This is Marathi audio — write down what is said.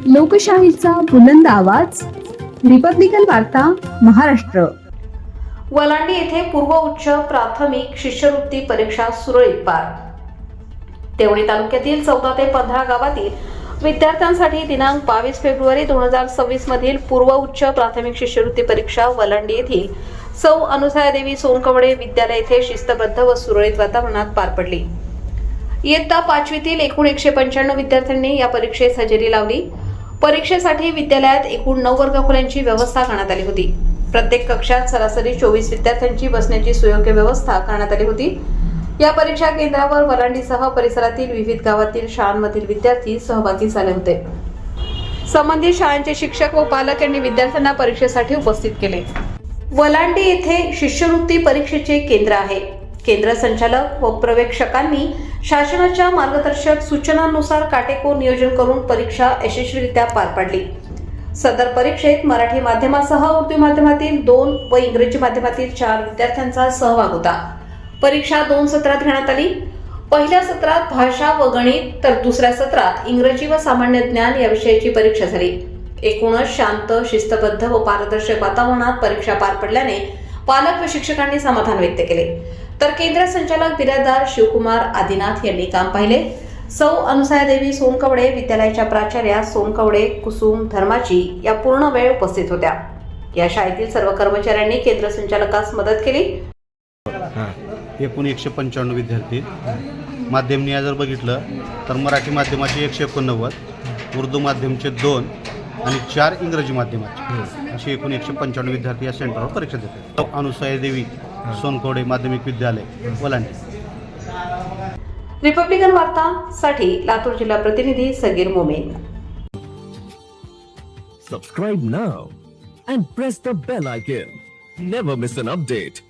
लोकशाहीचा बुलंद आवाज, रिपब्लिकन वार्ता, महाराष्ट्र. वलांडी येथे पूर्व उच्च प्राथमिक शिष्यवृत्ती परीक्षा सुरळीत पार. देवणी तालुक्यातील 14 ते 15 गावातील विद्यार्थ्यांसाठी दिनांक 22 फेब्रुवारी 2026 मधील पूर्व उच्च प्राथमिक शिष्यवृत्ती परीक्षा वलांडी येथील सौ अनुसयादेवी सोनकवडे विद्यालय येथे शिस्तबद्ध व सुरळीत वातावरणात पार पडली. इयत्ता 5वीतील एकूण 195 विद्यार्थ्यांनी या परीक्षेस हजेरी लावली. परीक्षेसाठी विद्यालयात एकूण 9 वर्गखोल्यांची व्यवस्था करण्यात आली होती. प्रत्येक कक्षात सरासरी 24 विद्यार्थ्यांची बसण्याची सुयोग्य व्यवस्था करण्यात आली होती. या परीक्षा केंद्रावर वलांडीसह परिसरातील विविध गावातील शाळांमधील विद्यार्थी सहभागी झाले होते. संबंधित शाळांचे शिक्षक व पालक यांनी विद्यार्थ्यांना परीक्षेसाठी उपस्थित केले. वलांडी येथे शिष्यवृत्ती परीक्षेचे केंद्र आहे. केंद्र संचालक व पर्यवेक्षकांनी शासनाच्या मार्गदर्शक सूचनांनुसार काटेकोर नियोजन करून परीक्षा यशस्वीरित्या पार पाडली. सदर परीक्षेत मराठी माध्यमासह उर्दू माध्यमातील 2 व इंग्रजी माध्यमातील 4 विद्यार्थ्यांचा सहभाग होता. परीक्षा 2 सत्रात घेण्यात आली. पहिल्या सत्रात भाषा व गणित तर दुसऱ्या सत्रात इंग्रजी व सामान्य ज्ञान या विषयाची परीक्षा झाली. एकूणच शांत, शिस्तबद्ध व पारदर्शक वातावरणात परीक्षा पार पडल्याने पालक व शिक्षकांनी समाधान व्यक्त केले. तर केंद्र संचालक बिराजदार शिवकुमार आदिनाथ यांनी काम पाहिले. सौ अनुसयादेवी सोनकवडे विद्यालयाच्या प्राचार्या सोनकवडे कुसुम धर्माची या पूर्ण वेळ उपस्थित होत्या. या शाळेतील सर्व कर्मचाऱ्यांनी केंद्र संचालकास मदत केली. एकूण 195 विद्यार्थी. माध्यमनिहाय जर बघितलं तर मराठी माध्यमाचे 189, उर्दू माध्यमचे 2 आणि 4 इंग्रजी माध्यमाचे असे एकूण 195 विद्यार्थी या सेंटरवर परीक्षा देतात. अनुसयादेवी सोनकवडे माध्यमिक विद्यालय वलांडी. रिपब्लिकन वार्तासाठी लातूर जिल्हा प्रतिनिधी Sagir Momen. Subscribe now and press the bell icon. Never miss an update.